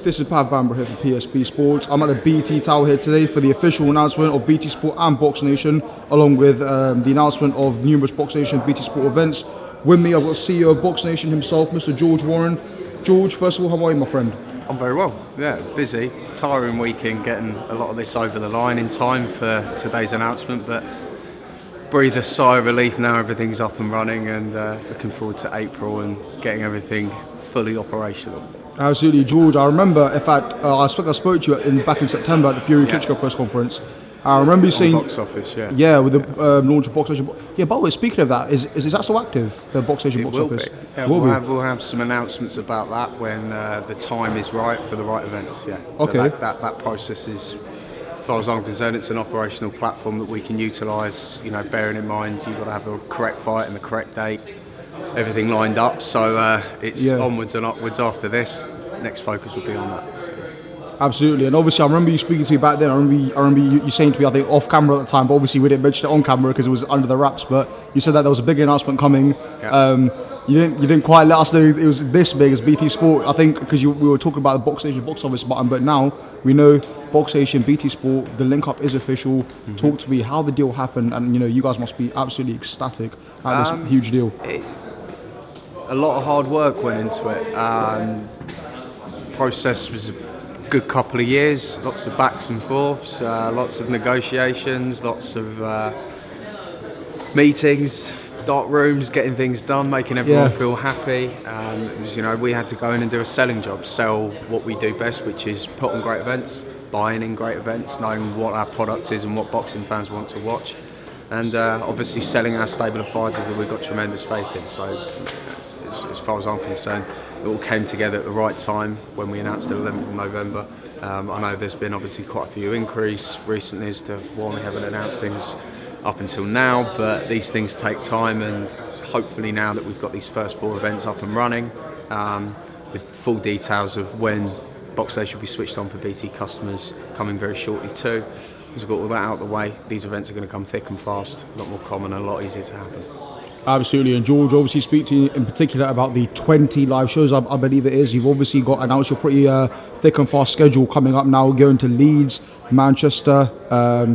This is Pav Bamber here for PSB Sports. I'm at the BT Tower here today for the official announcement of BT Sport and Boxnation, along with the announcement of numerous Boxnation BT Sport events. With me, I've got CEO of Boxnation himself, Mr. George Warren. George, first of all, how are you, my friend? I'm very well, yeah, busy, tiring weekend getting a lot of this over the line in time for today's announcement, but breathe a sigh of relief now everything's up and running, and looking forward to April and getting everything fully operational. Absolutely, George. I remember, in fact, I spoke to you back in September at the Fury Klitschko press conference. I remember you saying box office, with the launch of Boxnation. Yeah, by the way, speaking of that, is that still active? The Boxnation box office. Yeah, we'll have some announcements about that when the time is right for the right events. Yeah. Okay. That process is, as far as I'm concerned, it's an operational platform that we can utilise. You know, bearing in mind you've got to have the correct fight and the correct date, everything lined up. So it's onwards and upwards after this. Next focus will be on that. So. Absolutely, and obviously I remember you speaking to me back then. I remember you saying to me, I think off camera at the time, but obviously we didn't mention it on camera because it was under the wraps. But you said that there was a big announcement coming. Yeah. You didn't quite let us know it was this big as BT Sport. I think because we were talking about the Boxnation box office button, but now we know Boxnation BT Sport. The link up is official. Mm-hmm. Talk to me how the deal happened, and you guys must be absolutely ecstatic at this huge deal. A lot of hard work went into it. Process was a good couple of years, lots of backs and forths, lots of negotiations, lots of meetings, dark rooms, getting things done, making everyone feel happy. It was, we had to go in and do a selling job, sell what we do best, which is put on great events, buying in great events, knowing what our product is and what boxing fans want to watch, and obviously selling our stable of fighters that we've got tremendous faith in. So as far as I'm concerned, it all came together at the right time when we announced it 11th of November. I know there's been obviously quite a few inquiries recently as to why we haven't announced things up until now, but these things take time, and hopefully now that we've got these first 4 events up and running, with full details of when Boxnation will be switched on for BT customers coming very shortly too. Once we've got all that out of the way, these events are going to come thick and fast, a lot more common and a lot easier to happen. Absolutely, and George, obviously speak to you in particular about the 20 live shows, I believe it is. You've obviously got announced your pretty thick and fast schedule coming up now, going to Leeds, Manchester,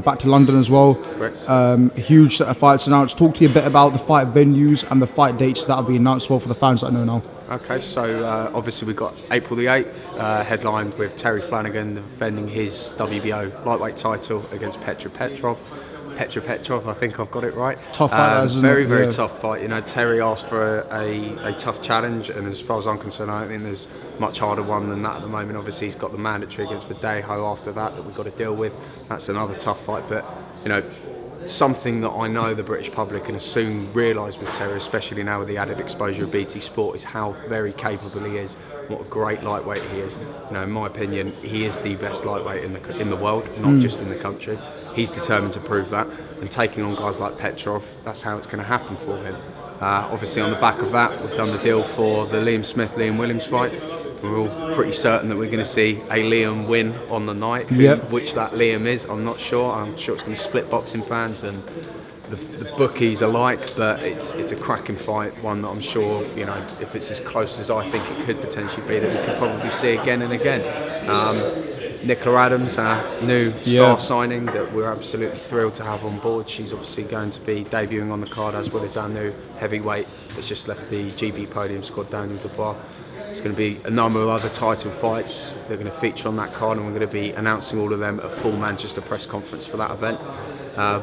back to London as well. Correct. Huge set of fights announced. Talk to you a bit about the fight venues and the fight dates that will be announced well for the fans that know now. Okay, so obviously we've got April the 8th, headlined with Terry Flanagan defending his WBO lightweight title against Petra Petrov, I think I've got it right. Tough fight, very tough fight. Terry asked for a tough challenge, and as far as I'm concerned, I don't think there's much harder one than that at the moment. Obviously, he's got the mandatory against Verdejo after that we've got to deal with. That's another tough fight, but something that I know the British public can soon realise with Terry, especially now with the added exposure of BT Sport, is how very capable he is. What a great lightweight he is. In my opinion, he is the best lightweight in the world, not just in the country. He's determined to prove that, and taking on guys like Petrov, that's how it's going to happen for him. Obviously, on the back of that, we've done the deal for the Liam Smith-Liam Williams fight. We're all pretty certain that we're going to see a Liam win on the night. Which that Liam is, I'm not sure. I'm sure it's going to split boxing fans and the bookies alike, but it's a cracking fight, one that I'm sure, if it's as close as I think it could potentially be, that we could probably see again and again. Nicola Adams, our new star signing that we're absolutely thrilled to have on board. She's obviously going to be debuting on the card, as well as our new heavyweight that's just left the GB podium squad, Daniel Dubois. There's going to be a number of other title fights that are going to feature on that card, and we're going to be announcing all of them at a full Manchester press conference for that event.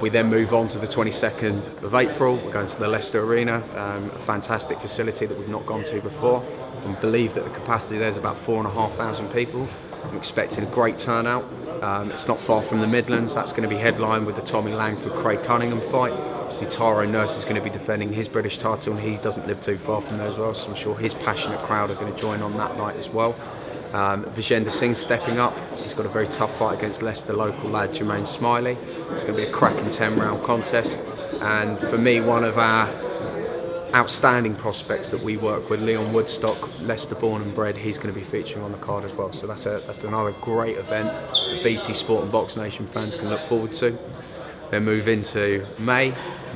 We then move on to the 22nd of April. We're going to the Leicester Arena, a fantastic facility that we've not gone to before. I believe that the capacity there is about 4,500 people. I'm expecting a great turnout. It's not far from the Midlands. That's going to be headlined with the Tommy Langford-Craig Cunningham fight. Obviously, Tyrone Nurse is going to be defending his British title, and he doesn't live too far from there as well, so I'm sure his passionate crowd are going to join on that night as well. Vijender Singh's stepping up. He's got a very tough fight against Leicester local lad Jermaine Smiley. It's going to be a cracking 10-round contest, and for me, one of our outstanding prospects that we work with, Leon Woodstock, Leicester born and bred, he's going to be featuring on the card as well. So that's another great event that BT Sport and Boxnation fans can look forward to. Then move into May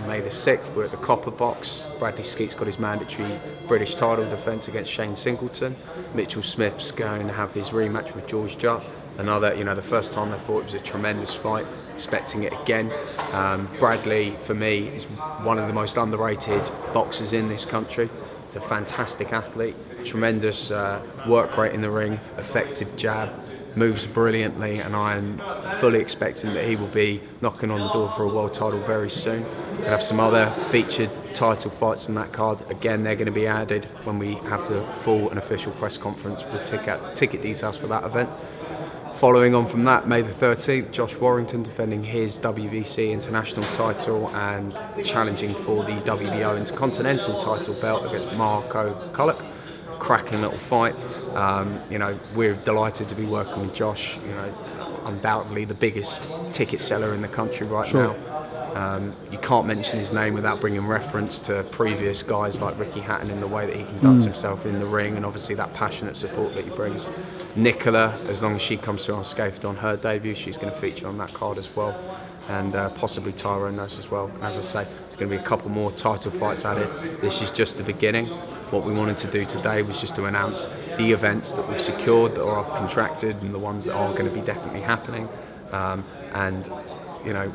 the 6th, we're at the Copper Box. Bradley Skeet's got his mandatory British title defence against Shane Singleton. Mitchell Smith's going to have his rematch with George Jutt. Another, the first time I thought it was a tremendous fight, expecting it again. Bradley, for me, is one of the most underrated boxers in this country. He's a fantastic athlete, tremendous work rate in the ring, effective jab, moves brilliantly, and I am fully expecting that he will be knocking on the door for a world title very soon. We'll have some other featured title fights on that card. Again, they're going to be added when we have the full and official press conference with ticket details for that event. Following on from that, May the 13th, Josh Warrington defending his WBC international title and challenging for the WBO Intercontinental title belt against Marco Kulak. Cracking little fight. We're delighted to be working with Josh. Undoubtedly the biggest ticket seller in the country right now. You can't mention his name without bringing reference to previous guys like Ricky Hatton in the way that he conducts himself in the ring, and obviously that passionate support that he brings. Nicola, as long as she comes through unscathed on her debut, she's going to feature on that card as well, and possibly Tyrone Nose as well. And as I say, there's going to be a couple more title fights added. This is just the beginning. What we wanted to do today was just to announce the events that we've secured, that are contracted, and the ones that are going to be definitely happening.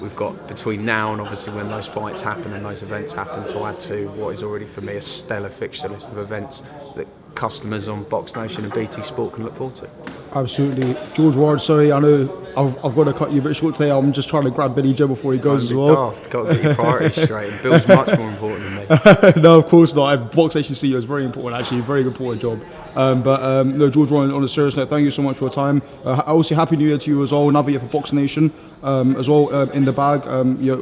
We've got between now and obviously when those fights happen and those events happen to add to what is already for me a stellar fixture list of events that customers on Boxnation and BT Sport can look forward to. Absolutely. George Ward, sorry, I know I've got to cut you a bit short today. I'm just trying to grab Billy Joe before he goes as well. Daft. Got to get your priorities straight. And Bill's much more important than me. No, of course not. Boxnation CEO is very important, actually. Very important job. No, George Ward, on a serious note, thank you so much for your time. Obviously, Happy New Year to you as well. Another year for Boxnation as well in the bag.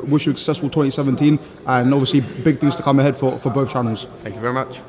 Wish you a successful 2017, and obviously big things to come ahead for both channels. Thank you very much.